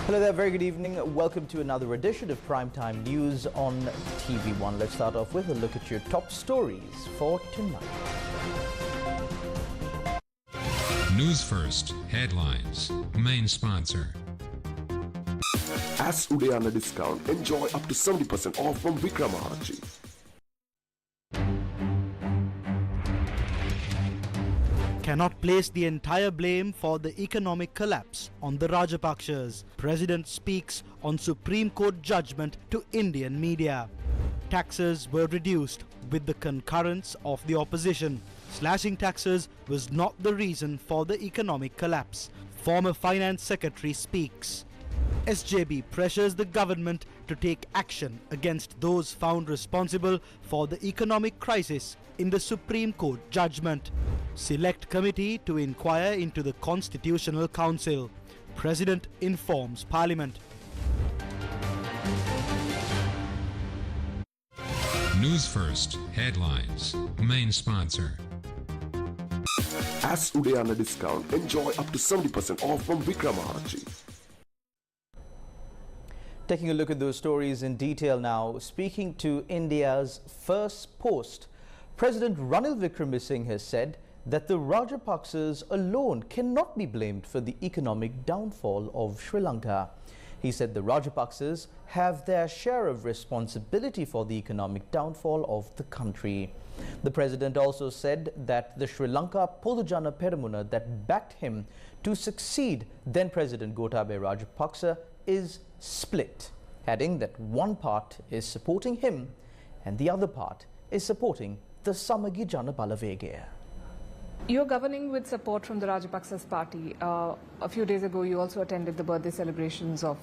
Hello there, very good evening. Welcome to another edition of Primetime News on TV1. Let's start off with a look at your top stories for tonight. Newsfirst headlines. Main sponsor. As Udayana discount, enjoy up to 70% off from Vikramahachi. Cannot place the entire blame for the economic collapse on the Rajapaksas. President speaks on Supreme Court judgment to Indian media. Taxes were reduced with the concurrence of the opposition. Slashing taxes was not the reason for the economic collapse. Former Finance Secretary speaks. SJB pressures the government to take action against those found responsible for the economic crisis in the Supreme Court judgment. Select committee to inquire into the Constitutional Council. President informs Parliament. Newsfirst headlines. Main sponsor. As Udayana discount, enjoy up to 70% off from Vikramahachi. Taking a look at those stories in detail now, speaking to India's first post, President Ranil Wickremesinghe has said that the Rajapaksas alone cannot be blamed for the economic downfall of Sri Lanka. He said the Rajapaksas have their share of responsibility for the economic downfall of the country. The president also said that the Sri Lanka Podujana Peramuna that backed him to succeed then President Gotabaya Rajapaksa is split, adding that one part is supporting him and the other part is supporting the Samagi Jana Balavegaya. You're governing with support from the Rajapaksas party. A few days ago, you also attended the birthday celebrations of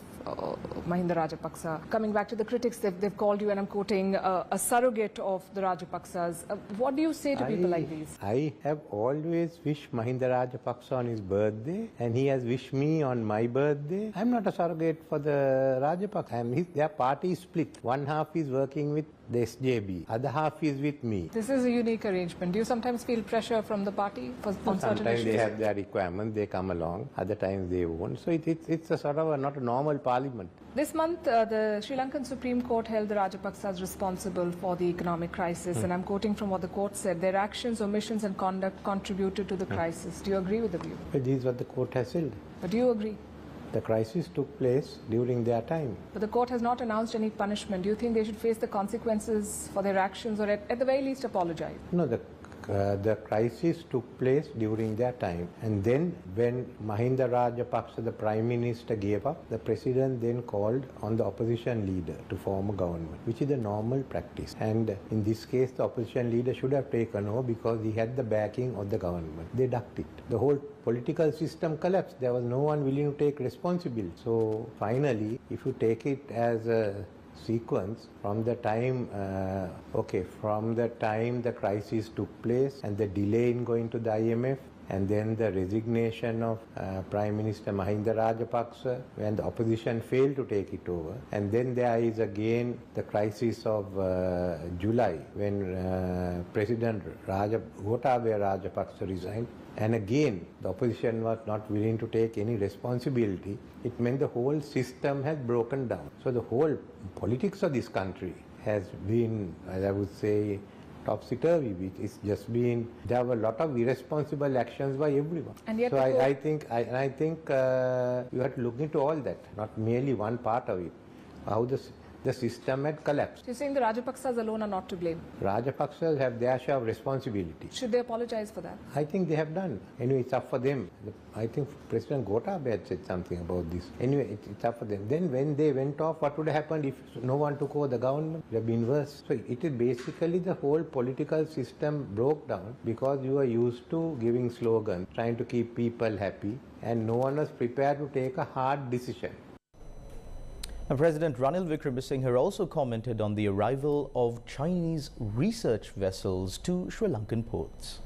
Mahinda Rajapaksa. Coming back to the critics, they've called you, and I'm quoting, a surrogate of the Rajapaksas. What do you say to people like these? I have always wished Mahinda Rajapaksa on his birthday, and he has wished me on my birthday. I'm not a surrogate for the Rajapaksa. Their party is split. One half is working with the SJB, other half is with me. This is a unique arrangement. Do you sometimes feel pressure from the party on certain issues? Sometimes they have their requirements, they come along. Other times they won't. So it's a sort of not a normal parliament. This month, the Sri Lankan Supreme Court held the Rajapaksas responsible for the economic crisis. And I'm quoting from what the court said. Their actions, omissions and conduct contributed to the crisis. Do you agree with the view? But this is what the court has said. But do you agree? The crisis took place during their time. But the court has not announced any punishment. Do you think they should face the consequences for their actions, or at the very least apologize? No, the crisis took place during their time. And then when Mahinda Rajapaksa, the Prime Minister, gave up, the President then called on the opposition leader to form a government, which is the normal practice. And in this case, the opposition leader should have taken over because he had the backing of the government. They ducked it. The whole political system collapsed. There was no one willing to take responsibility. So finally, if you take it as a sequence from the time the crisis took place and the delay in going to the IMF, and then the resignation of Prime Minister Mahinda Rajapaksa when the opposition failed to take it over, and then there is again the crisis of July when President Gotabaya Rajapaksa resigned, and again the opposition was not willing to take any responsibility. It meant the whole system has broken down. So the whole politics of this country has been, as I would say, topsy-turvy, which is just been, there were a lot of irresponsible actions by everyone. And yet so I think you have to look into all that, not merely one part of it, how the system had collapsed. So you're saying the Rajapaksas alone are not to blame? Rajapaksas have their share of responsibility. Should they apologize for that? I think they have done. Anyway, it's up for them. I think President Gotabaya had said something about this. Anyway, it's up for them. Then when they went off, what would have happened if no one took over the government? It would have been worse. So it is basically the whole political system broke down because you are used to giving slogans, trying to keep people happy, and no one was prepared to take a hard decision. And President Ranil Wickremesinghe also commented on the arrival of Chinese research vessels to Sri Lankan ports.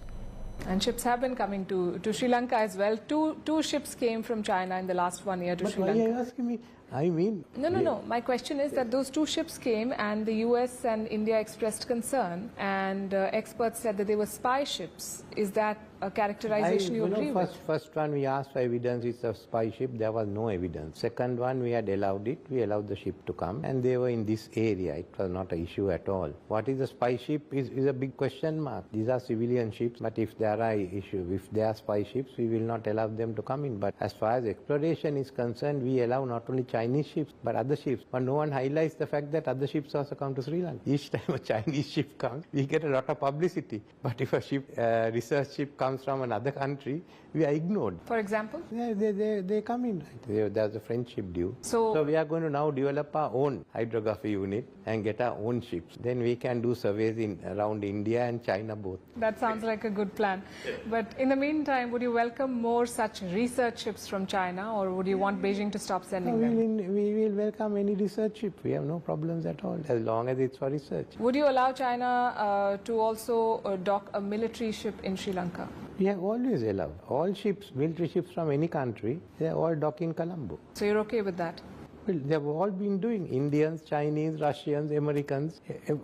And ships have been coming to Sri Lanka as well. Two ships came from China in the last 1 year to Sri Lanka. Why are you asking me? I mean... No. My question is that those two ships came and the US and India expressed concern, and experts said that they were spy ships. Is that a characterization you agree with? First one we asked for evidence, it's a spy ship, there was no evidence. Second one we had allowed it, we allowed the ship to come, and they were in this area, it was not an issue at all. What is a spy ship is a big question mark. These are civilian ships, but if there are issues, if they are spy ships, we will not allow them to come in. But as far as exploration is concerned, we allow not only Chinese ships, but other ships. But no one highlights the fact that other ships also come to Sri Lanka. Each time a Chinese ship comes, we get a lot of publicity. But if a ship, research ship comes from another country, we are ignored. For example? Yeah, they come in. There's a French ship due. So we are going to now develop our own hydrography unit and get our own ships. Then we can do surveys around India and China both. that sounds like a good plan. But in the meantime, would you welcome more such research ships from China, or would you want Beijing to stop sending them? We will welcome any research ship. We have no problems at all, as long as it's for research. Would you allow China to also dock a military ship in Sri Lanka? We have always allowed. All ships, military ships from any country, they are all dock in Colombo. So you're okay with that? Well, they have all been doing. Indians, Chinese, Russians, Americans,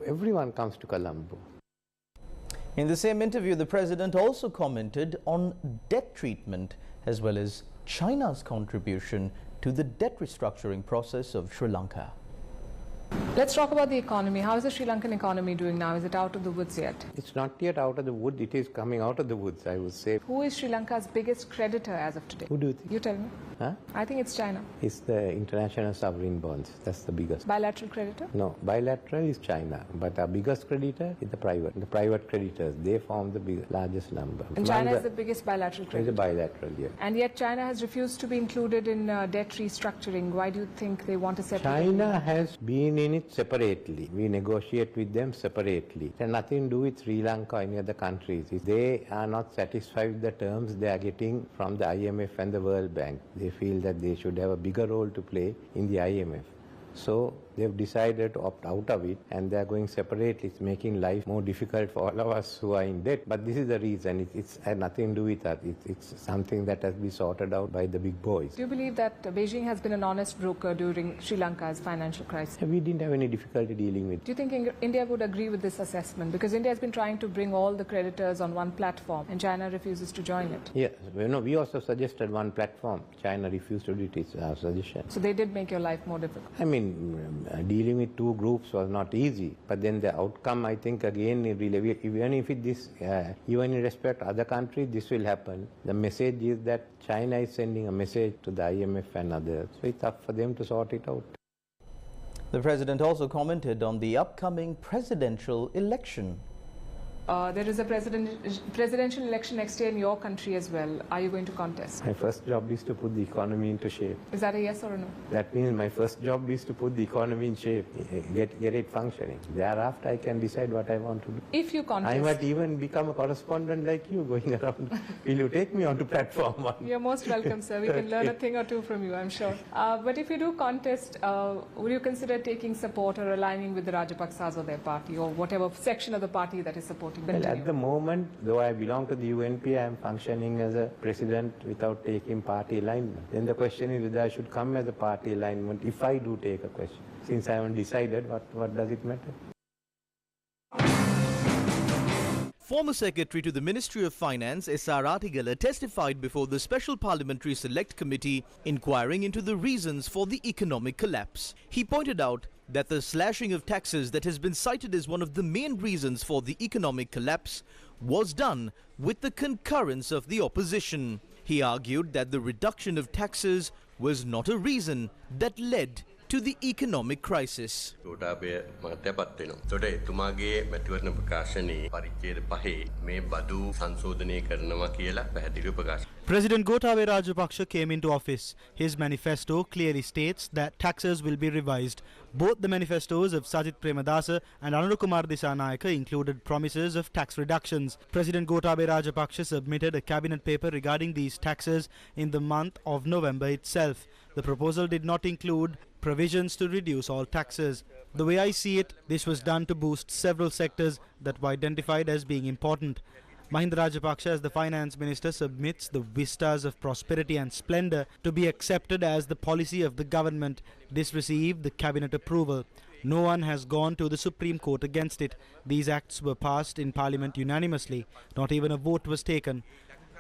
everyone comes to Colombo. In the same interview, the president also commented on debt treatment as well as China's contribution to the debt restructuring process of Sri Lanka. Let's talk about the economy. How is the Sri Lankan economy doing now? Is it out of the woods yet? It's not yet out of the wood. It is coming out of the woods, I would say. Who is Sri Lanka's biggest creditor as of today? Who do you think? You tell me. Huh? I think it's China. It's the international sovereign bonds. That's the biggest. Bilateral creditor? No, bilateral is China, but our biggest creditor is the private. The private creditors, they form the largest number. And China is the biggest bilateral creditor? It's a bilateral, yeah. And yet China has refused to be included in debt restructuring. Why do you think they want to separate? China has been in it separately. We negotiate with them separately. It has nothing to do with Sri Lanka or any other countries. If they are not satisfied with the terms they are getting from the IMF and the World Bank, they feel that they should have a bigger role to play in the IMF. So they've decided to opt out of it, and they're going separately. It's making life more difficult for all of us who are in debt. But this is the reason. It's had nothing to do with that. It's something that has been sorted out by the big boys. Do you believe that Beijing has been an honest broker during Sri Lanka's financial crisis? We didn't have any difficulty dealing with it. Do you think India would agree with this assessment? Because India has been trying to bring all the creditors on one platform, and China refuses to join it. Yes, we also suggested one platform. China refused to do it. It's our suggestion. So they did make your life more difficult. I mean, dealing with two groups was not easy, but then the outcome, I think, again, even if even in respect to other countries, this will happen. The message is that China is sending a message to the IMF and others, so it's up for them to sort it out. The president also commented on the upcoming presidential election. There is a presidential election next year in your country as well. Are you going to contest? My first job is to put the economy into shape. Is that a yes or a no? That means my first job is to put the economy in shape, get it functioning. Thereafter, I can decide what I want to do. If you contest... I might even become a correspondent like you, going around. Will you take me onto platform one? You're most welcome, sir. We can learn a thing or two from you, I'm sure. But if you do contest, would you consider taking support or aligning with the Rajapaksas or their party, or whatever section of the party that is supporting? Well, at the moment, though I belong to the UNP, I am functioning as a president without taking party alignment. Then the question is whether I should come as a party alignment if I do take a question. Since I haven't decided, what does it matter? Former Secretary to the Ministry of Finance, S.R. Atigala, testified before the Special Parliamentary Select Committee inquiring into the reasons for the economic collapse. He pointed out that the slashing of taxes that has been cited as one of the main reasons for the economic collapse was done with the concurrence of the opposition. He argued that the reduction of taxes was not a reason that led to the economic crisis. President Gotabaya Rajapaksa came into office. His manifesto clearly states that taxes will be revised. Both the manifestos of Sajith Premadasa and Anurukumar Dissanayake included promises of tax reductions. President Gotabaya Rajapaksa submitted a cabinet paper regarding these taxes in the month of November itself. The proposal did not include provisions to reduce all taxes. The way I see it, this was done to boost several sectors that were identified as being important. Mahinda Rajapaksa, as the finance minister, submits the vistas of prosperity and splendour to be accepted as the policy of the government. This received the cabinet approval. No one has gone to the Supreme Court against it. These acts were passed in Parliament unanimously. Not even a vote was taken.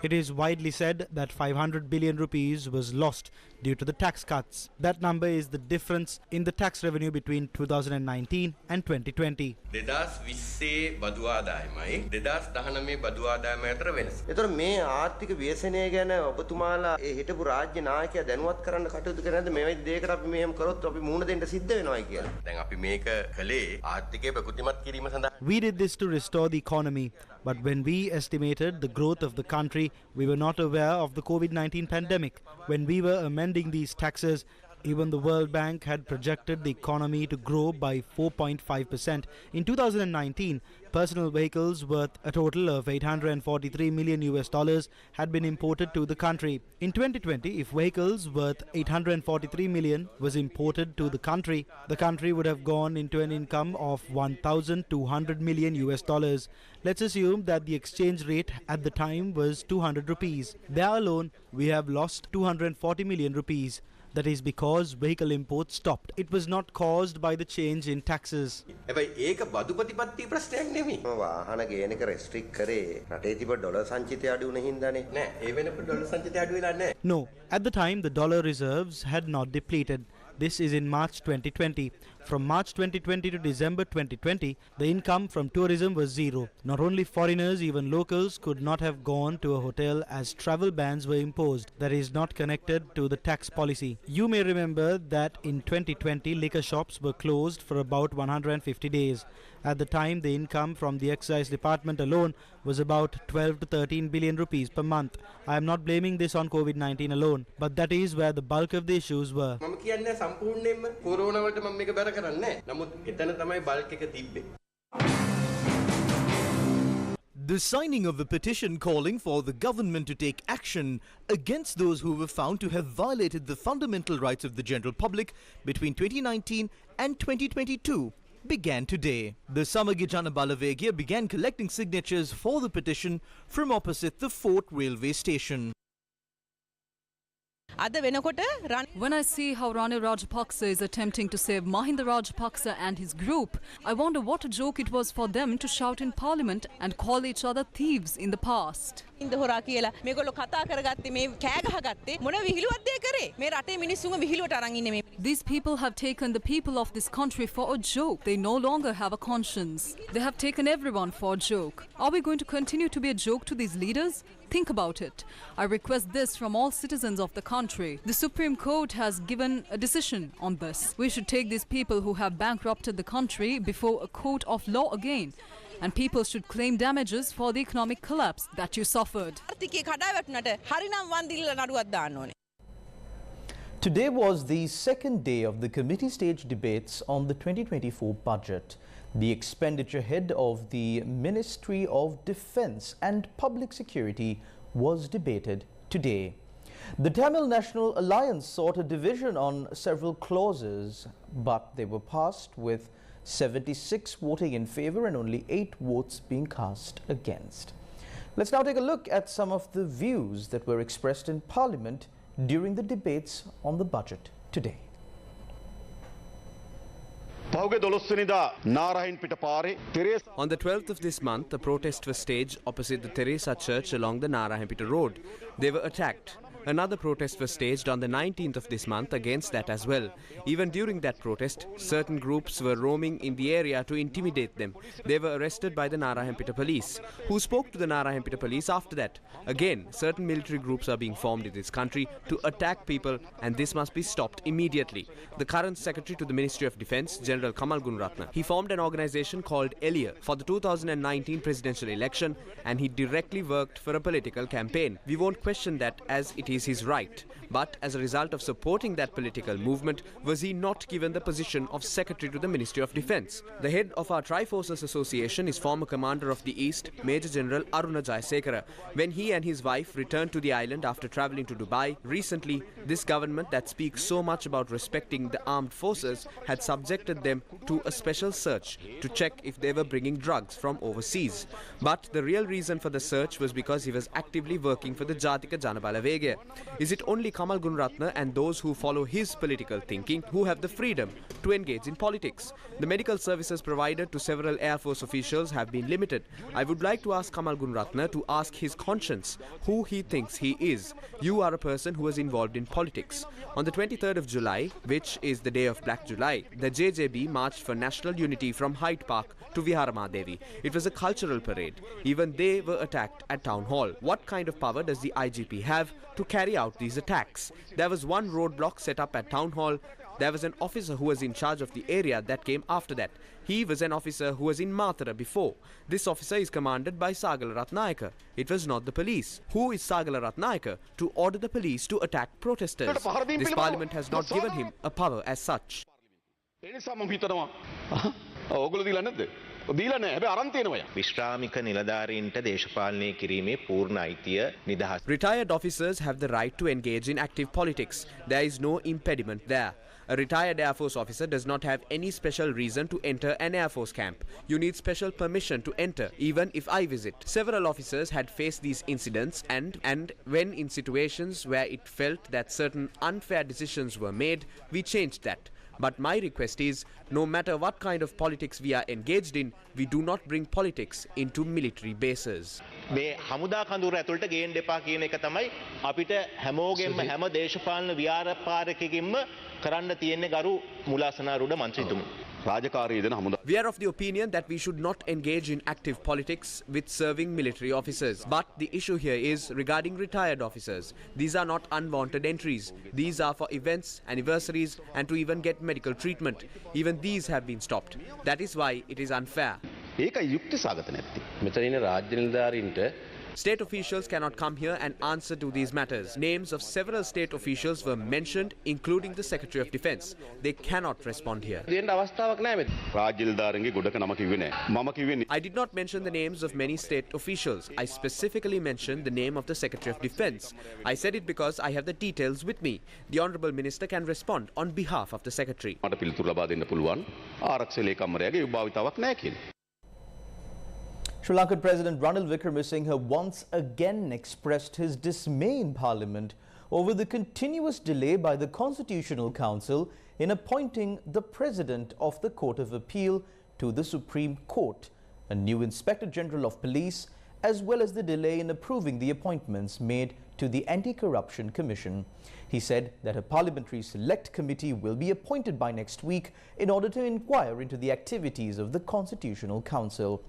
It is widely said that 500 billion rupees was lost due to the tax cuts. That number is the difference in the tax revenue between 2019 and 2020. 2020 බදු ආදායමයි 2019 බදු ආදායමයි අතර වෙනස. ඒතර මේ ආර්ථික ව්‍යසනය ගැන ඔබතුමාලා ඒ හිටපු රාජ්‍ය නායකයා දැනුවත් කරන්න කටයුතු කරන්නේ නැද්ද? මේ දෙයකට අපි මෙහෙම කරොත් අපි මුහුණ දෙන්න සිද්ධ වෙනවායි කියලා. දැන් අපි මේක කළේ ආර්ථිකය ප්‍රකෘතිමත් කිරීම සඳහා. We did this to restore the economy, but when we estimated the growth of the country, we were not aware of the COVID-19 pandemic. When we were amending these taxes, even the World Bank had projected the economy to grow by 4.5%. In 2019, personal vehicles worth a total of $843 million had been imported to the country. In 2020, if vehicles worth $843 million was imported to the country would have gone into an income of $1,200 million. Let's assume that the exchange rate at the time was 200 rupees. There alone, we have lost 240 million rupees. That is because vehicle imports stopped. It was not caused by the change in taxes. හැබැයි ඒක බදු ප්‍රතිපත්ති ප්‍රශ්නයක් නෙමෙයි. වාහන ගේන එක රෙස්ට්‍රික්ට් කරේ රටේ තිබ්බ ඩොලර් සංචිතය අඩු වෙන හින්දානේ. නෑ ඒ වෙනකොට ඩොලර් සංචිතය අඩු වෙලා නෑ. No, at the time the dollar reserves had not depleted. This is in March 2020. From March 2020 to December 2020, the income from tourism was zero. Not only foreigners, even locals could not have gone to a hotel as travel bans were imposed. That is not connected to the tax policy. You may remember that in 2020, liquor shops were closed for about 150 days. At the time, the income from the excise department alone was about 12 to 13 billion rupees per month. I am not blaming this on COVID-19 alone, but that is where the bulk of the issues were. මම කියන්නේ සම්පූර්ණයෙන්ම corona වලට මම මේක බැර කරන්නේ නැහැ. නමුත් එතන තමයි බල්ක් එක තිබ්බේ. The signing of a petition calling for the government to take action against those who were found to have violated the fundamental rights of the general public between 2019 and 2022 began today. The Samagi Jana Balavegya began collecting signatures for the petition from opposite the Fort railway station. When I see how Ranil Rajapaksa is attempting to save Mahinda Rajapaksa and his group, I wonder what a joke it was for them to shout in parliament and call each other thieves in the past. These people have taken the people of this country for a joke. They no longer have a conscience. They have taken everyone for a joke. Are we going to continue to be a joke to these leaders? Think about it. I request this from all citizens of the country. The Supreme Court has given a decision on this. We should take these people who have bankrupted the country before a court of law again. And people should claim damages for the economic collapse that you suffered. Today was the second day of the committee stage debates on the 2024 budget. The expenditure head of the Ministry of Defence and Public Security was debated today. The Tamil National Alliance sought a division on several clauses, but they were passed with 76 voting in favour and only 8 votes being cast against. Let's now take a look at some of the views that were expressed in Parliament during the debates on the budget today. On the 12th of this month, a protest was staged opposite the Teresa Church along the Narayanpeta Road. They were attacked. Another protest was staged on the 19th of this month against that as well. Even during that protest, certain groups were roaming in the area to intimidate them. They were arrested by the Narayanpeta police, who spoke to the Narayanpeta police after that. Again, certain military groups are being formed in this country to attack people, and this must be stopped immediately. The current Secretary to the Ministry of Defence, General Kamal Gunratna, he formed an organisation called ELIA for the 2019 presidential election, and he directly worked for a political campaign. We won't question that, as it is is his right. But as a result of supporting that political movement, was he not given the position of Secretary to the Ministry of Defence? The head of our Triforces Association is former Commander of the East, Major General Aruna Jayasekara. When he and his wife returned to the island after travelling to Dubai, recently, this government that speaks so much about respecting the armed forces had subjected them to a special search to check if they were bringing drugs from overseas. But the real reason for the search was because he was actively working for the Jatika Janabala Vegaya. Is it only Kamal Gunaratne and those who follow his political thinking who have the freedom to engage in politics? The medical services provided to several Air Force officials have been limited. I would like to ask Kamal Gunaratne to ask his conscience who he thinks he is. You are a person who was involved in politics. On the 23rd of July, which is the day of Black July, the JJB marched for national unity from Hyde Park to Viharamadevi. It was a cultural parade. Even they were attacked at Town Hall. What kind of power does the IGP have to carry out these attacks? There was one roadblock set up at Town Hall. There was an officer who was in charge of the area that came after that. He was an officer who was in Mathura before. This officer is commanded by Sagala Ratnayaka. It was not the police. Who is Sagala Ratnayaka to order the police to attack protesters? This parliament has not given him a power as such. Retired officers have the right to engage in active politics. There is no impediment there. A retired Air Force officer does not have any special reason to enter an Air Force camp. You need special permission to enter, even if I visit. Several officers had faced these incidents and when in situations where it felt that certain unfair decisions were made, we changed that. But my request is, no matter what kind of politics we are engaged in, we do not bring politics into military bases. We are of the opinion that we should not engage in active politics with serving military officers. But the issue here is regarding retired officers. These are not unwanted entries. These are for events, anniversaries, and to even get medical treatment. Even these have been stopped. That is why it is unfair. State officials cannot come here and answer to these matters. Names of several state officials were mentioned, including the Secretary of Defence. They cannot respond here. I did not mention the names of many state officials. I specifically mentioned the name of the Secretary of Defence. I said it because I have the details with me. The Honourable Minister can respond on behalf of the Secretary. Sri Lankan President Ranil Wickremesinghe once again expressed his dismay in Parliament over the continuous delay by the Constitutional Council in appointing the President of the Court of Appeal to the Supreme Court, a new Inspector General of Police, as well as the delay in approving the appointments made to the Anti-Corruption Commission. He said that a parliamentary select committee will be appointed by next week in order to inquire into the activities of the Constitutional Council.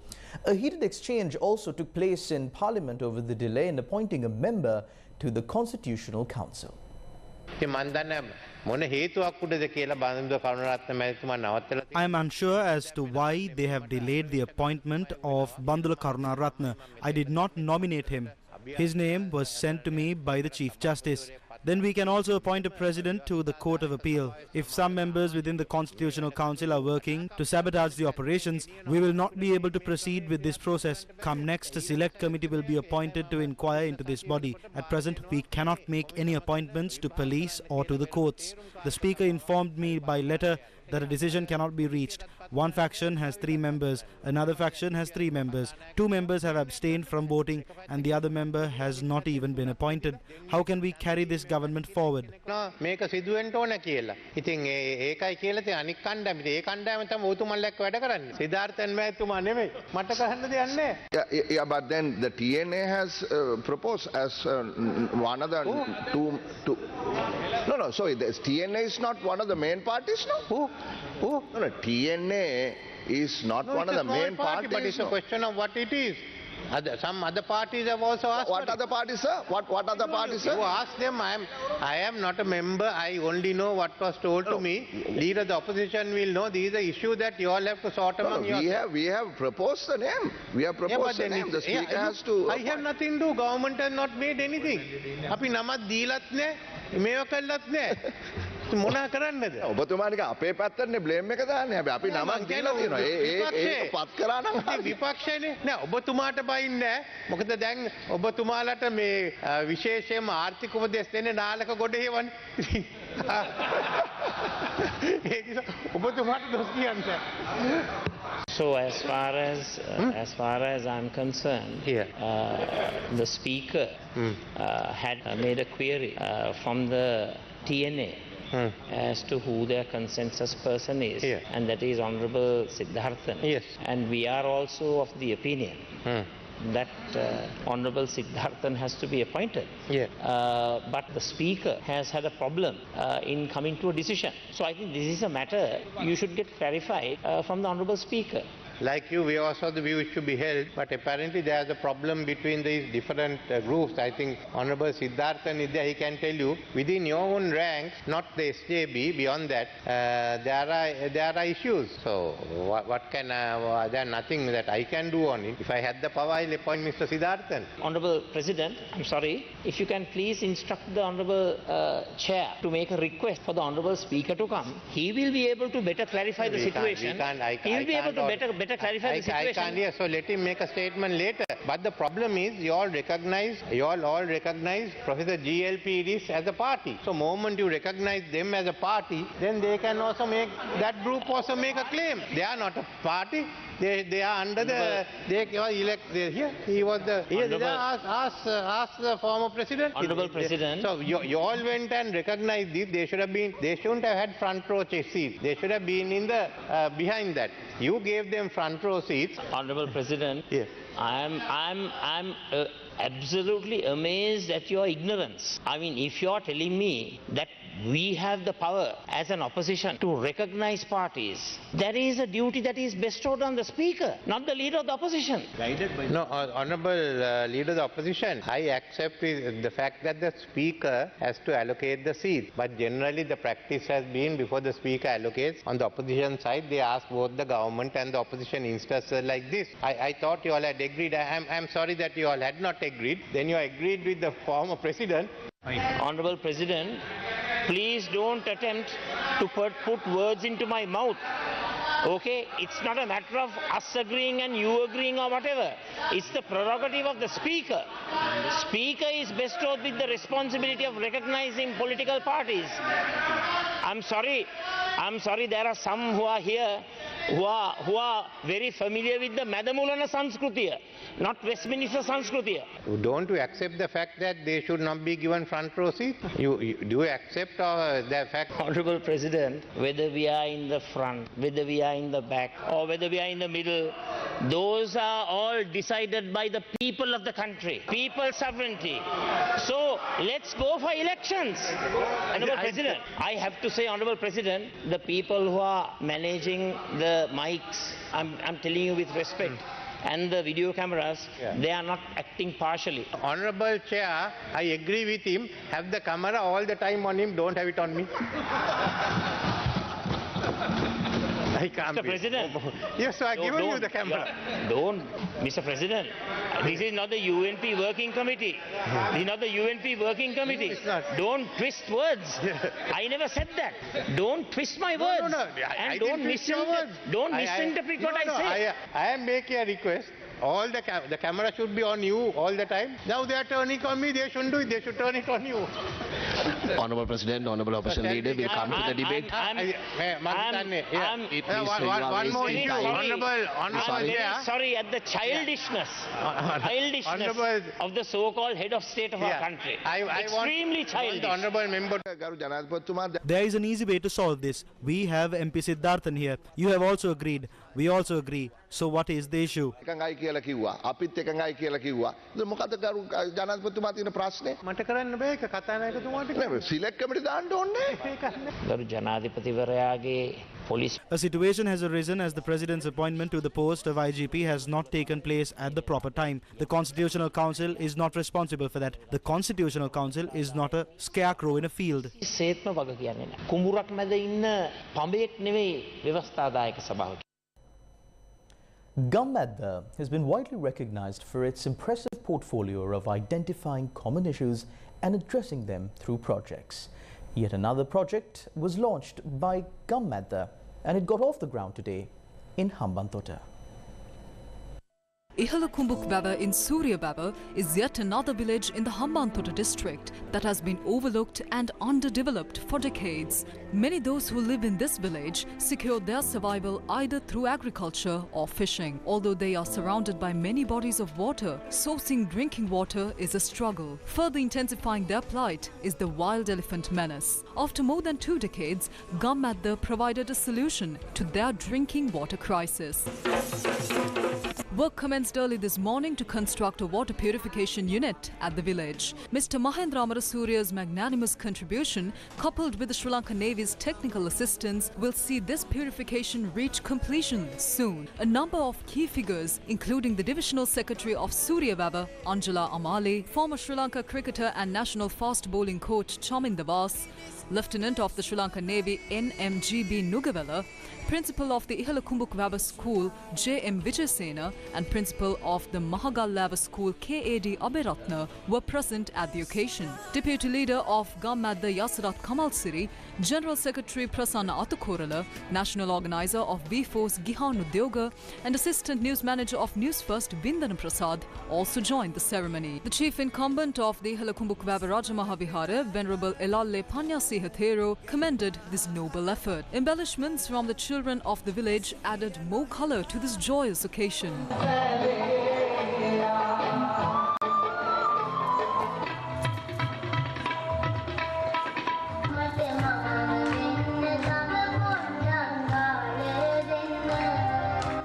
A heated exchange also took place in Parliament over the delay in appointing a member to the Constitutional Council. I am unsure as to why they have delayed the appointment of Bandula Karunaratne. I did not nominate him. His name was sent to me by the Chief Justice. Then we can also appoint a president to the Court of Appeal. If some members within the Constitutional Council are working to sabotage the operations, we will not be able to proceed with this process. Come next, a select committee will be appointed to inquire into this body. At present, we cannot make any appointments to police or to the courts. The Speaker informed me by letter that a decision cannot be reached. One faction has 3 members, another faction has 3 members. 2 members have abstained from voting and the other member has not even been appointed. How can we carry this government forward? Yeah, but then the TNA has proposed as one of the two. No, sorry, TNA is not one of the main parties, no? No, TNA is not one of the main parties. But it's a question of what it is. Some other parties have also asked. What other parties, sir? What other parties, sir? You ask them. I am not a member. I only know what was told to me. Leader of the opposition will know. These are issues that you all have to sort among yourselves. We have proposed the name. We have proposed the name. The speaker has to. I have nothing to do. Government has not made anything. අපි නමක් දීලත් නැහැ. මේව කළත් නැහැ. මොනා කරන්නද? ඔබතුමානික අපේ පැත්තටනේ blame එක දාන්නේ. හැබැයි අපි නමක් දීලා තියෙනවා. ඒක පත් කරා නම් විපක්ෂයනේ. නෑ ඔබතුමාට බයින්නේ නැහැ. මොකද දැන් ඔබතුමාලට මේ විශේෂයෙන්ම ආර්ථික උපදෙස් දෙන්නේ නාලක ගොඩ හේවනේ. ඒක නිසා ඔබතුමාට දොස් කියන්න. So as far as I'm concerned, the speaker had made a query from the TNA as to who their consensus person is, and that is Honorable Siddharthan. Yes. And we are also of the opinion that Honorable Siddharthan has to be appointed. But the speaker has had a problem in coming to a decision. So I think this is a matter you should get clarified from the Honorable Speaker. Like you, we also the view it should be held, but apparently there is a problem between these different groups. I think Honorable Siddharthan is there, he can tell you, within your own ranks, not the SJB, beyond that, there are issues. So what can, there nothing that I can do on it. If I had the power, I'll appoint Mr. Siddharthan. Honorable President, I'm sorry, if you can please instruct the Honorable Chair to make a request for the Honorable Speaker to come, he will be able to better clarify the situation. He will be able to better clarify the situation. I can't hear, so let him make a statement later. But the problem is, you all all recognize Professor G.L.P. Idris as a party. So moment you recognize them as a party, then they can also make, that group also make a claim. They are not a party. They are under the, they elect here. He was the, ask the former president. Honorable President. So you all went and recognized this. They should have been, they shouldn't have had front row seats. They should have been in the, behind that. You gave them front row seats. Honorable President. Yes. I'm absolutely amazed at your ignorance. I mean, if you are telling me that we have the power as an opposition to recognize parties, that is a duty that is bestowed on the Speaker, not the Leader of the Opposition. No, Honorable Leader of the Opposition, I accept the fact that the Speaker has to allocate the seats. But generally the practice has been, before the Speaker allocates, on the opposition side, they ask both the government and the opposition instances like this. I thought you all had agreed. I'm sorry that you all had not agreed. Then you agreed with the former President. Honorable President, please don't attempt to put words into my mouth. Okay, it's not a matter of us agreeing and you agreeing or whatever. It's the prerogative of the Speaker. Speaker is bestowed with the responsibility of recognizing political parties. I'm sorry, there are some who are here who are very familiar with the Madamulana Sanskrutiya, not Westminster Sanskrutiya. Don't you accept the fact that they should not be given front row seats? Do you accept the fact? Honorable President, whether we are in the front, whether we are in the back, or whether we are in the middle, those are all decided by the people of the country. People's sovereignty. So let's go for elections. Honorable President, I have to say, Honorable President, the people who are managing the mics, I'm telling you with respect, and the video cameras, they are not acting partially. Honorable Chair, I agree with him. Have the camera all the time on him, don't have it on me. I can't Mr. President. Yes, so I've given you the camera. Mr. President, this is not the UNP working committee. This is not the UNP working committee. It's not. Don't twist words. I never said that. Don't twist my words. No. And don't misinterpret what I say. I am making a request. All the camera should be on you all the time. Now they are turning on me. They shouldn't do it. They should turn it on you. Honorable President, Honorable Opposition Leader, will come to the debate. One more issue. Honorable Chair. Sorry, at the childishness of the so-called head of state of our country. Extremely childish. The honorable member. There is an easy way to solve this. We have MP Siddharthan here. You have also agreed. We also agree. So what is the issue? කියලා කිව්වා. අපිත් එකඟයි කියලා කිව්වා. මොකද ගරු ජනාධිපතිතුමා තියෙන ප්‍රශ්නේ? මට කරන්න බෑ ඒක කතානායකතුමාට select committee දාන්න ඕනේ. A situation has arisen as the president's appointment to the post of IGP has not taken place at the proper time. The Constitutional Council is not responsible for that. The Constitutional Council is not a scarecrow in a field. Gummadda has been widely recognized for its impressive portfolio of identifying common issues and addressing them through projects. Yet another project was launched by Gummadda and it got off the ground today in Hambantota. Ihalakumbuk Baba in Surya Baba is yet another village in the Hambantota district that has been overlooked and underdeveloped for decades. Many those who live in this village secure their survival either through agriculture or fishing. Although they are surrounded by many bodies of water, sourcing drinking water is a struggle. Further intensifying their plight is the wild elephant menace. After more than 2 decades, Gummadda provided a solution to their drinking water crisis. Work commenced early this morning to construct a water purification unit at the village. Mr. Mahendra Amarasuria's magnanimous contribution, coupled with the Sri Lanka Navy's technical assistance, will see this purification reach completion soon. A number of key figures, including the Divisional Secretary of Surya Baba, Anjala Amale, former Sri Lanka cricketer and national fast bowling coach Chamin Davas, Lieutenant of the Sri Lanka Navy NMGB Nugavela, Principal of the Ihalakumbuk Vaba School J.M. Vijayasena and Principal of the Mahagal Lava School K.A.D. Abiratna were present at the occasion. Deputy Leader of Gummadda Yasirat Kamal Siri, General Secretary Prasanna Atukorala, National Organizer of B-Force Gihanu Dyoga and Assistant News Manager of Newsfirst Vindana Prasad also joined the ceremony. The Chief Incumbent of the Ihalakumbuk Vaba Raja Mahavihara, Venerable Elalle Panyasihathero, commended this noble effort. Embellishments from the children of the village added more colour to this joyous occasion.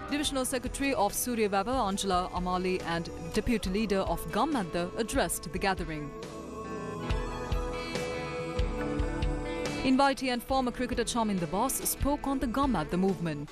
Divisional Secretary of Surya Baba, Anjala Amale, and Deputy Leader of Gummadda addressed the gathering. Invitee and former cricketer Chamin Davas spoke on the Gummadda movement.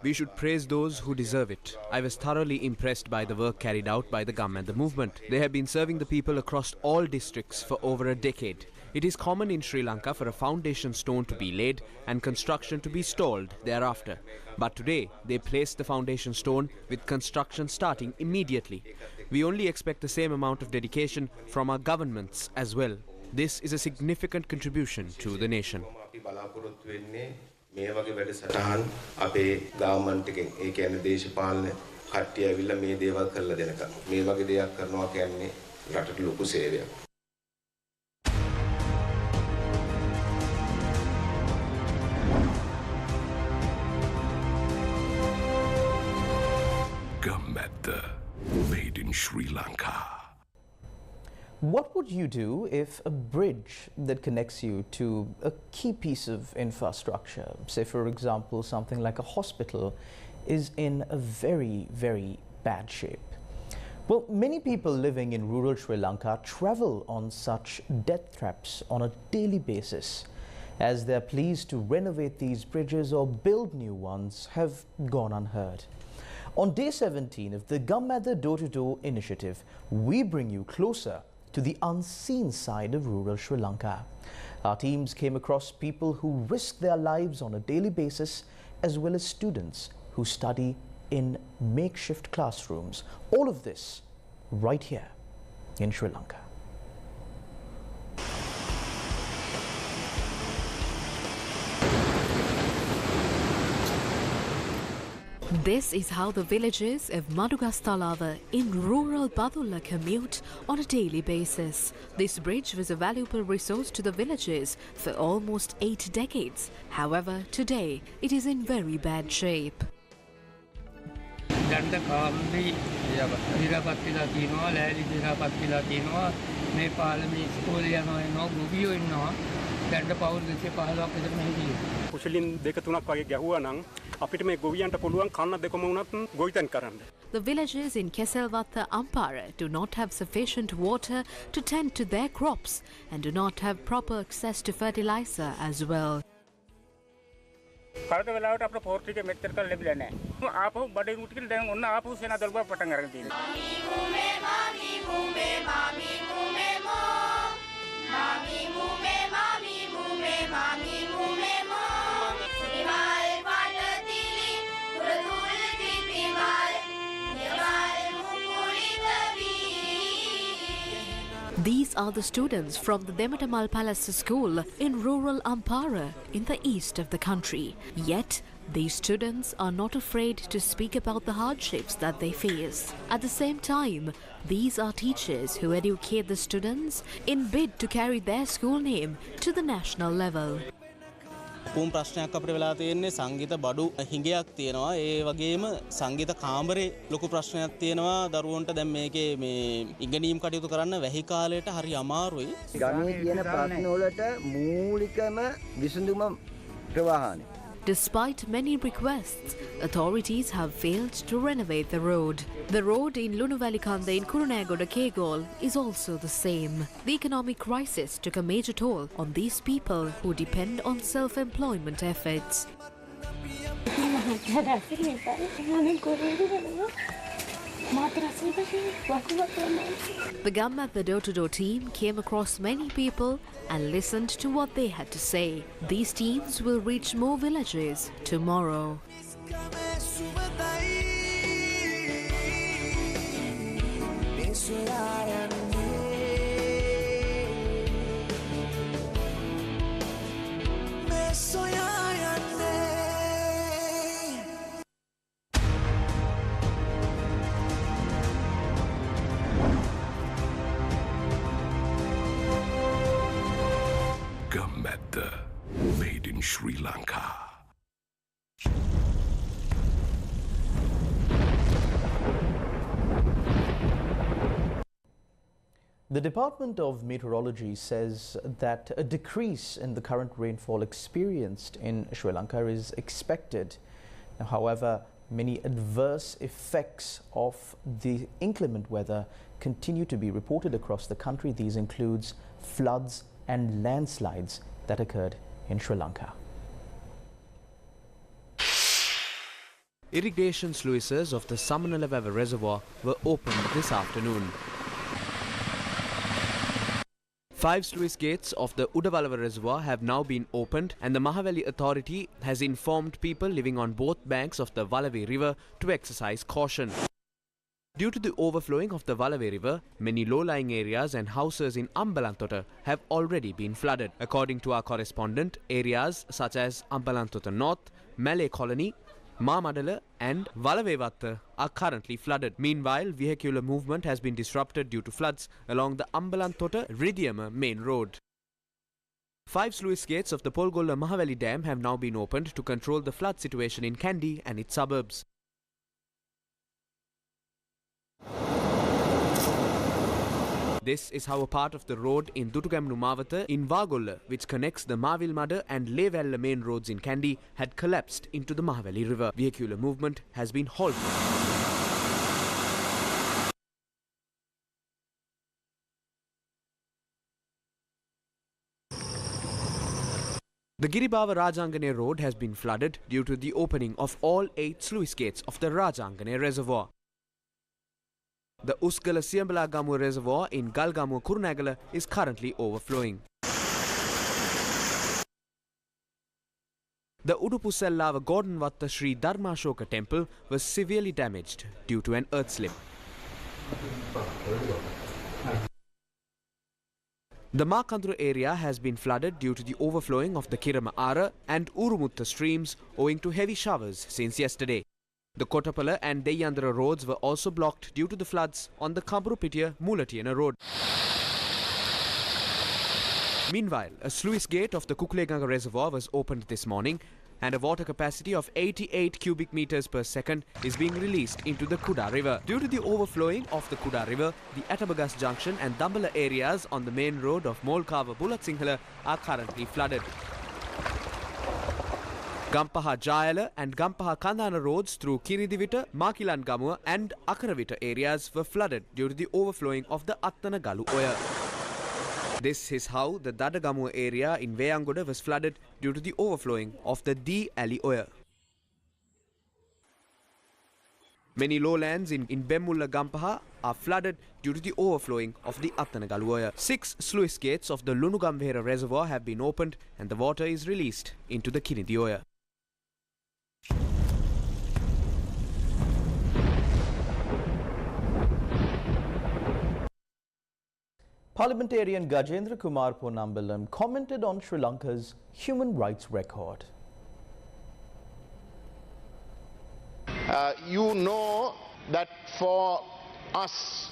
We should praise those who deserve it. I was thoroughly impressed by the work carried out by the Gummadda movement. They have been serving the people across all districts for over a decade. It is common in Sri Lanka for a foundation stone to be laid and construction to be stalled thereafter. But today, they placed the foundation stone with construction starting immediately. We only expect the same amount of dedication from our governments as well. This is a significant contribution to the nation. Gummadda, made in Sri Lanka. What would you do if a bridge that connects you to a key piece of infrastructure, say for example something like a hospital, is in a very, very bad shape? Well, many people living in rural Sri Lanka travel on such death traps on a daily basis, as their pleas to renovate these bridges or build new ones have gone unheard. On day 17 of the Gummadda Door-to-Door initiative, we bring you closer to the unseen side of rural Sri Lanka. Our teams came across people who risk their lives on a daily basis, as well as students who study in makeshift classrooms. All of this right here in Sri Lanka. This is how the villagers of Madugasthalava in rural Badulla commute on a daily basis. This bridge was a valuable resource to the villagers for almost 8 decades. However, today it is in very bad shape. දැන්ට පවුල් 215ක් විතර මෙහි තියෙනවා. කුසලින් දෙක තුනක් වගේ ගැහුවා නම් අපිට මේ ගොවියන්ට පුළුවන් කන්න දෙකම වුණත් ගොවිතැන් කරන්න. The villages in Keselvatha, Ampara do not have sufficient water to tend to their crops and do not have proper access to fertilizer as well. කවද වෙලාවට අපේ පෝර්ට් එකේ මෙච්චර කල් ලැබිලා නැහැ. ආපහු බඩේ රුටින් දැන් ඔන්න ආපහු සේනා දල්වා පටන් අරගෙන තියෙනවා. These are the students from the Dematamal Palace School in rural Ampara in the east of the country. Yet, these students are not afraid to speak about the hardships that they face. At the same time, these are teachers who educate the students in bid to carry their school name to the national level. කුම් ප්‍රශ්නයක් අපිට වෙලා තියෙන්නේ සංගීත බඩු හිඟයක් තියෙනවා ඒ වගේම සංගීත කාමරේ ලොකු ප්‍රශ්නයක් තියෙනවා දරුවන්ට දැන් මේකේ මේ ඉගෙනීම් කටයුතු කරන්න වැහි කාලයට හරි අමාරුයි ගමේ කියන ප්‍රශ්න වලට මූලිකම විසඳුම ප්‍රවාහනය. Despite many requests, authorities have failed to renovate the road. The road in Lunuvalikanda in Kurunagoda Kegol is also the same. The economic crisis took a major toll on these people who depend on self-employment efforts. The Gamma door-to-door team came across many people and listened to what they had to say. These teams will reach more villages tomorrow. Guma, made in Sri Lanka. The Department of Meteorology says that a decrease in the current rainfall experienced in Sri Lanka is expected. Now, however, many adverse effects of the inclement weather continue to be reported across the country. These includes floods and landslides that occurred in Sri Lanka. Irrigation sluices of the Samanalavawa reservoir were opened this afternoon. 5 sluice gates of the Udavalava reservoir have now been opened and the Mahaveli authority has informed people living on both banks of the Valavi river to exercise caution. Due to the overflowing of the Valavi river, many low-lying areas and houses in Ambalantota have already been flooded. According to our correspondent, areas such as Ambalantota North, Malay Colony, Mamadala and Valavevatta are currently flooded. Meanwhile, vehicular movement has been disrupted due to floods along the Ambalantota Ridiyama main road. 5 sluice gates of the Polgolla Mahaveli Dam have now been opened to control the flood situation in Kandy and its suburbs. This is how a part of the road in Dutugamnu Mawatha in Vagolla, which connects the Mavilmada and Levella main roads in Kandy, had collapsed into the Mahaveli river. Vehicular movement has been halted. The Giribava Rajangane road has been flooded due to the opening of all 8 sluice gates of the Rajangane reservoir. The Usgala Siambala Gamu reservoir in Galgamu Kurunagala is currently overflowing. The Udupusellava Gordonwatta Sri Dharmashoka temple was severely damaged due to an earth slip. The Makandru area has been flooded due to the overflowing of the Kirama Ara and Urumutta streams owing to heavy showers since yesterday. The Kotapala and Deyandra roads were also blocked due to the floods on the Kamburupitiya Mulatiana road. Meanwhile, a sluice gate of the Kukuleganga reservoir was opened this morning. and a water capacity of 88 cubic meters per second is being released into the Kuda River. Due to the overflowing of the Kuda River, the Atabagas Junction and Dambala areas on the main road of Molkawa Bulatsinhala are currently flooded. Gampaha Jayala and Gampaha Kandana roads through Kiridivita, Makilan Gamua and Akaravita areas were flooded due to the overflowing of the Attana Galu Oya. This is how the Dadagamua area in Veyangoda was flooded due to the overflowing of the D Ali Oya. Many lowlands in Bemulla Gampaha are flooded due to the overflowing of the Attanagalu Oya. 6 sluice gates of the Lunugamvera reservoir have been opened and the water is released into the Kinidi Oya. Parliamentarian Gajendra Kumar Ponnambalam commented on Sri Lanka's human rights record. You know that for us,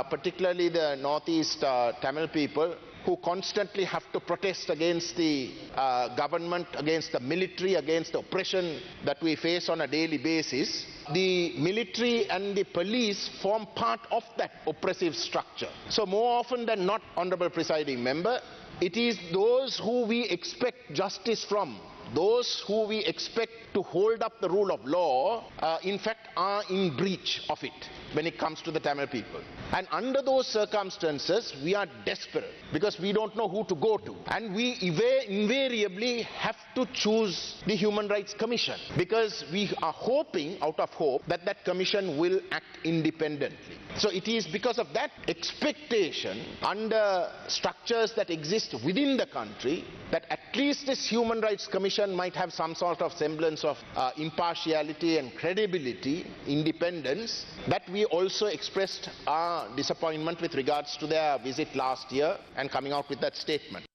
particularly the Northeast Tamil people, who constantly have to protest against the government, against the military, against the oppression that we face on a daily basis, the military and the police form part of that oppressive structure. So more often than not, Honourable Presiding Member, it is those who we expect justice from, those who we expect to hold up the rule of law, in fact are in breach of it when it comes to the Tamil people. And under those circumstances, we are desperate because we don't know who to go to. And we invariably have to choose the Human Rights Commission because we are hoping, out of hope, that that commission will act independently. So it is because of that expectation under structures that exist within the country that at least this Human Rights Commission might have some sort of semblance of impartiality and credibility, independence, that we also expressed our disappointment with regards to their visit last year and coming out with that statement.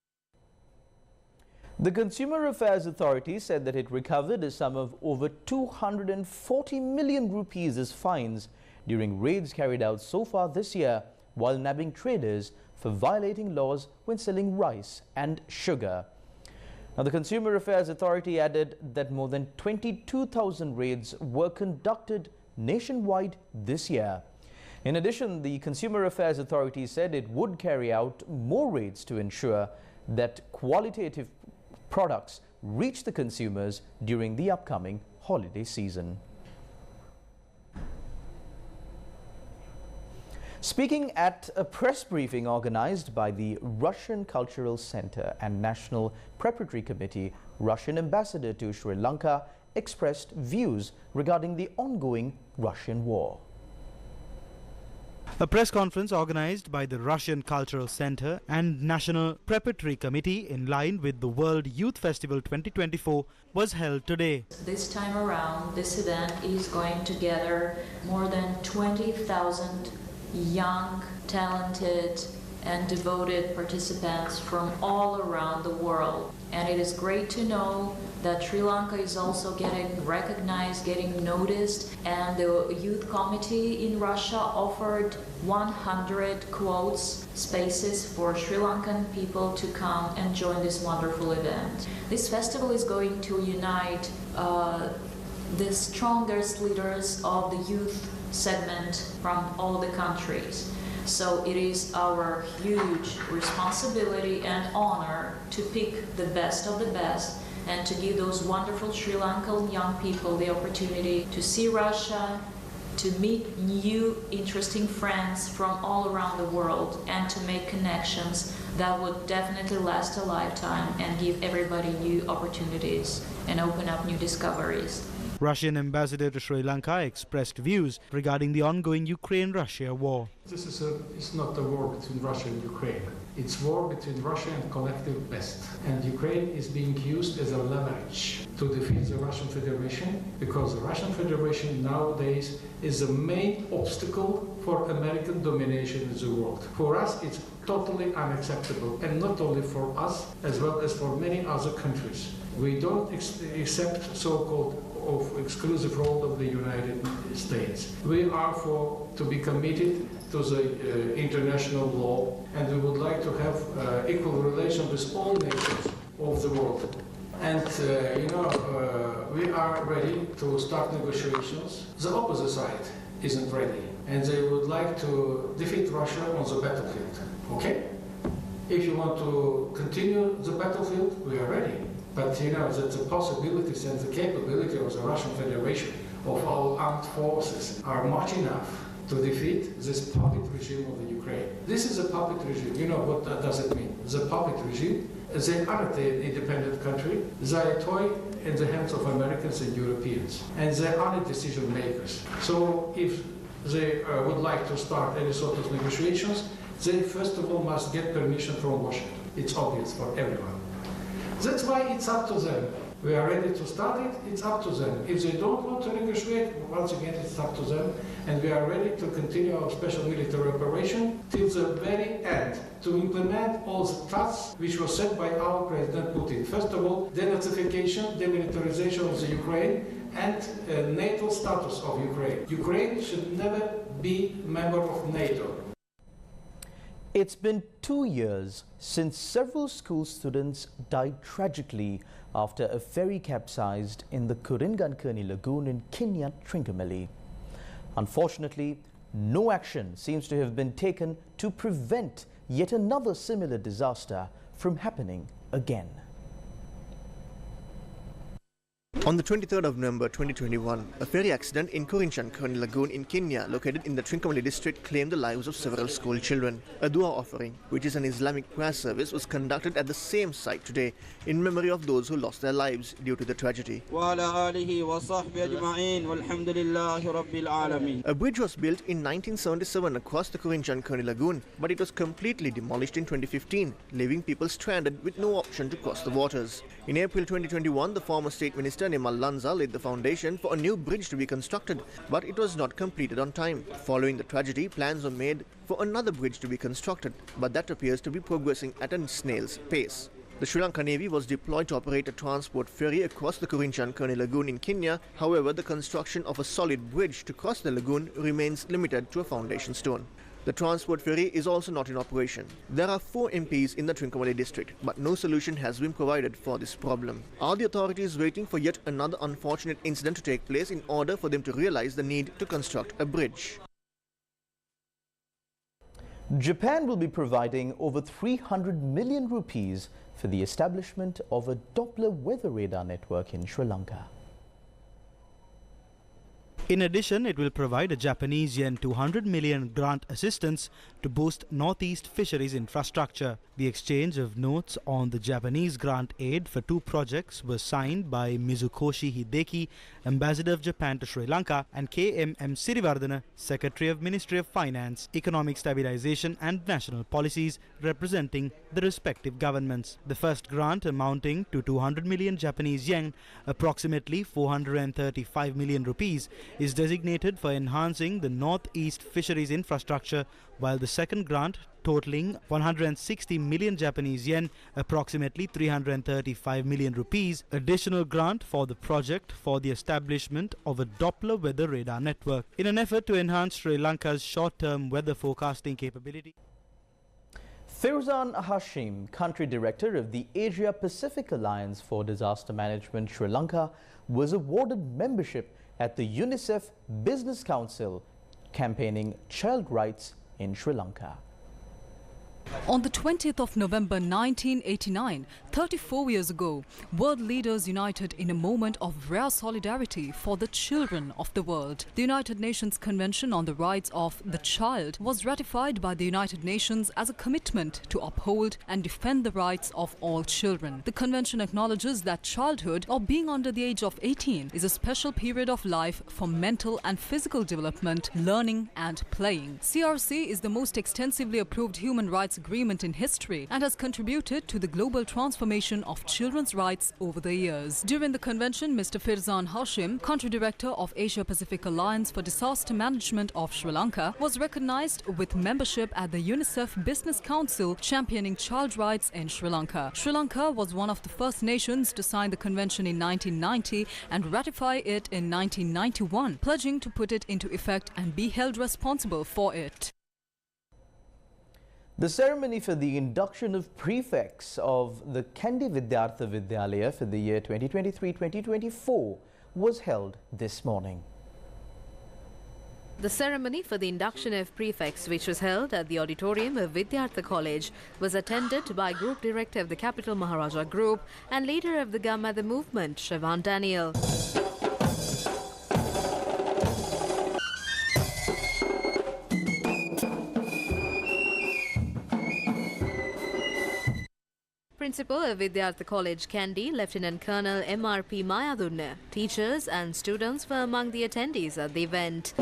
The Consumer Affairs Authority said that it recovered a sum of over 240 million rupees as fines during raids carried out so far this year while nabbing traders for violating laws when selling rice and sugar. Now, the Consumer Affairs Authority added that more than 22,000 raids were conducted nationwide this year. In addition, the Consumer Affairs Authority said it would carry out more raids to ensure that qualitative products reach the consumers during the upcoming holiday season. Speaking at a press briefing organized by the Russian Cultural Center and National Preparatory Committee, Russian ambassador to Sri Lanka expressed views regarding the ongoing Russian war. A press conference organized by the Russian Cultural Center and National Preparatory Committee in line with the World Youth Festival 2024 was held today. This time around, this event is going to gather more than 20,000 young, talented and devoted participants from all around the world. And it is great to know that Sri Lanka is also getting recognized, getting noticed, and the youth committee in Russia offered 100 quotes spaces for Sri Lankan people to come and join this wonderful event. This festival is going to unite the strongest leaders of the youth segment from all the countries. So it is our huge responsibility and honor to pick the best of the best and to give those wonderful Sri Lankan young people the opportunity to see Russia, to meet new interesting friends from all around the world, and to make connections that would definitely last a lifetime and give everybody new opportunities and open up new discoveries. Russian ambassador to Sri Lanka expressed views regarding the ongoing Ukraine-Russia war. This is it's not a war between Russia and Ukraine. It's war between Russia and collective West. And Ukraine is being used as a leverage to defeat the Russian Federation, because the Russian Federation nowadays is the main obstacle for American domination in the world. For us, it's totally unacceptable, and not only for us, as well as for many other countries. We don't accept so-called exclusive role of the United States. We are to be committed to the international law, and we would like to have equal relations with all nations of the world. And, we are ready to start negotiations. The opposite side isn't ready, and they would like to defeat Russia on the battlefield. Okay? If you want to continue the battlefield, we are ready. But that the possibilities and the capability of the Russian Federation, of our armed forces, are much enough to defeat this puppet regime of the Ukraine. This is a puppet regime. You know what does it mean? The puppet regime, they aren't an independent country. They are a toy in the hands of Americans and Europeans. And they aren't decision makers. So if they would like to start any sort of negotiations, they first of all must get permission from Washington. It's obvious for everyone. That's why it's up to them. We are ready to start it, it's up to them. If they don't want to negotiate, once again, it's up to them. And we are ready to continue our special military operation till the very end, to implement all the tasks which were set by our President Putin. First of all, denazification, demilitarization of the Ukraine, and NATO status of Ukraine. Ukraine should never be a member of NATO. It's been 2 years since several school students died tragically after a ferry capsized in the Kinan K Lagoon in Kinan, Trincomalee. Unfortunately, no action seems to have been taken to prevent yet another similar disaster from happening again. On the 23rd of November 2021, a ferry accident in Kinan K Lagoon in Kenya, located in the Trincomalee district, claimed the lives of several school children. A dua offering, which is an Islamic prayer service, was conducted at the same site today in memory of those who lost their lives due to the tragedy. A bridge was built in 1977 across the Kinan K Lagoon, but it was completely demolished in 2015, leaving people stranded with no option to cross the waters. In April 2021, the former State Minister Lanka laid the foundation for a new bridge to be constructed, but it was not completed on time. Following the tragedy, plans were made for another bridge to be constructed, but that appears to be progressing at a snail's pace. The Sri Lanka Navy was deployed to operate a transport ferry across the Kinan K Lagoon in Kenya. However, the construction of a solid bridge to cross the lagoon remains limited to a foundation stone. The transport ferry is also not in operation. There are 4 MPs in the Trincomalee district, but no solution has been provided for this problem. Are the authorities waiting for yet another unfortunate incident to take place in order for them to realize the need to construct a bridge? Japan will be providing over 300 million rupees for the establishment of a Doppler weather radar network in Sri Lanka. In addition, it will provide a Japanese yen 200 million grant assistance to boost northeast fisheries infrastructure. The exchange of notes on the Japanese grant aid for 2 projects was signed by Mizukoshi Hideki, Ambassador of Japan to Sri Lanka, and KMM Sirivardhana, Secretary of Ministry of Finance, Economic Stabilization and National Policies, representing the respective governments. The first grant, amounting to 200 million Japanese yen, approximately 435 million rupees, is designated for enhancing the northeast fisheries infrastructure, while the second grant, totaling 160 million Japanese yen, approximately 335 million rupees, additional grant for the project for the establishment of a Doppler weather radar network in an effort to enhance Sri Lanka's short-term weather forecasting capability. Firzan Hashim, Country Director of the Asia Pacific Alliance for Disaster Management Sri Lanka, was awarded membership at the UNICEF Business Council, campaigning child rights in Sri Lanka. On the 20th of November 1989, 34 years ago, world leaders united in a moment of rare solidarity for the children of the world. The United Nations Convention on the Rights of the Child was ratified by the United Nations as a commitment to uphold and defend the rights of all children. The convention acknowledges that childhood, or being under the age of 18, is a special period of life for mental and physical development, learning and playing. CRC is the most extensively approved human rights agreement in history and has contributed to the global transformation of children's rights over the years. During the convention, Mr. Firzan Hashim, Country Director of Asia Pacific Alliance for Disaster Management of Sri Lanka, was recognized with membership at the UNICEF Business Council championing child rights in Sri Lanka. Sri Lanka was one of the first nations to sign the convention in 1990 and ratify it in 1991, pledging to put it into effect and be held responsible for it. The ceremony for the induction of prefects of the Kandy Vidyartha Vidyalaya for the year 2023-2024 was held this morning. The ceremony for the induction of prefects, which was held at the auditorium of Vidyartha College, was attended by Group Director of the Capital Maharaja Group and leader of the Guma movement, Sivan Daniel. Principal of Vidyartha College, Kandy, Lieutenant Colonel MRP Mayadunne, teachers and students were among the attendees at the event.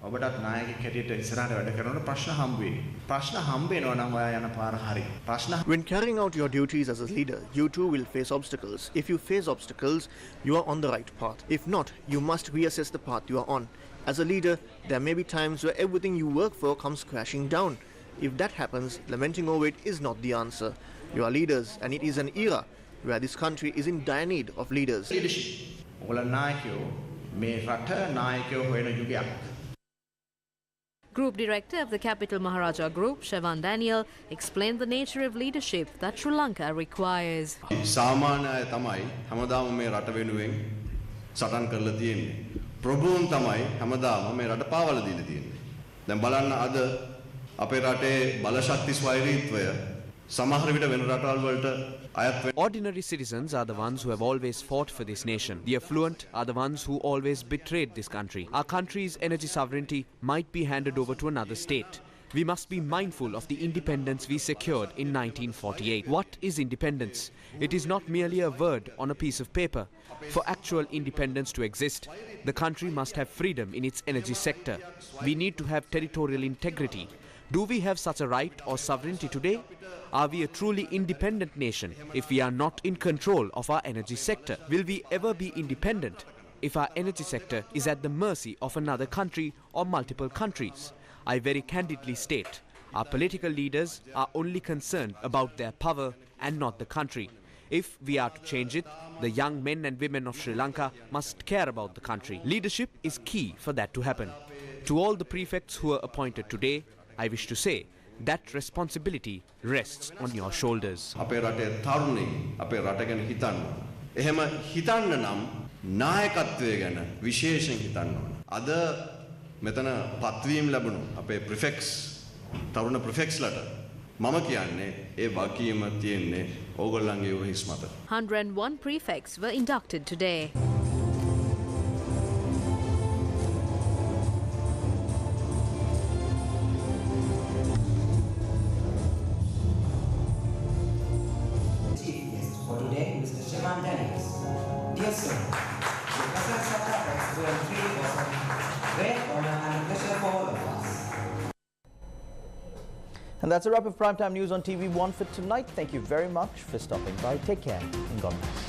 ඔබටත් නායකයෙක් හැටියට ඉස්සරහට වැඩ කරනකොට ප්‍රශ්න හම්බ වෙයි. ප්‍රශ්න හම්බ වෙනවා නම් ඔයා යන පාර හරි. ප්‍රශ්න When carrying out your duties as a leader, you too will face obstacles. If you face obstacles, you are on the right path. If not, you must reassess the path you are on. As a leader, there may be times where everything you work for comes crashing down. If that happens, lamenting over it is not the answer. You are leaders, and it is an era where this country is in dire need of leaders. leadership. ඔයගොල්ලෝ නායකයෝ මේ රට නායකයෝ හොයන යුගයක්. Group Director of the Capital Maharaja Group, Sivan Daniel, explained the nature of leadership that Sri Lanka requires. සාමාන්‍ය අය තමයි හැමදාම මේ රට වෙනුවෙන් සටන් කරලා තියෙන්නේ. ප්‍රභූන් තමයි හැමදාම මේ රට පාවලා දීලා තියෙන්නේ. දැන් බලන්න අද අපේ රටේ බලශක්ති ස්වෛරීත්වය සමහර විට වෙන රටවල් වලට අයත් වෙන. Ordinary citizens are the ones who have always fought for this nation. The affluent are the ones who always betrayed this country. Our country's energy sovereignty might be handed over to another state. We must be mindful of the independence we secured in 1948. What is independence? It is not merely a word on a piece of paper. For actual independence to exist, the country must have freedom in its energy sector. We need to have territorial integrity. Do we have such a right or sovereignty today? Are we a truly independent nation if we are not in control of our energy sector? Will we ever be independent if our energy sector is at the mercy of another country or multiple countries? I very candidly state, our political leaders are only concerned about their power and not the country. If we are to change it, the young men and women of Sri Lanka must care about the country. Leadership is key for that to happen. To all the prefects who are appointed today, I wish to say that responsibility rests on your shoulders. අපේ රටේ තරුණයි අපේ රට ගැන හිතන්න. එහෙම හිතන්න නම් නායකත්වය ගැන විශේෂයෙන් හිතන්න ඕන. අද මෙතන පත්වීම් ලැබුණු අපේ ප්‍රිෆෙක්ට්ස් තරුණ ප්‍රිෆෙක්ට්ස්ලට මම කියන්නේ ඒ වගකීම තියෙන්නේ ඕගොල්ලන්ගේ උහිස් මත. 101 prefects were inducted today. Dear sir, the presence of prefects during 3 was a great honor and pleasure for all of us. And that's a wrap of Primetime News on TV1 for tonight. Thank you very much for stopping by. Take care and God bless.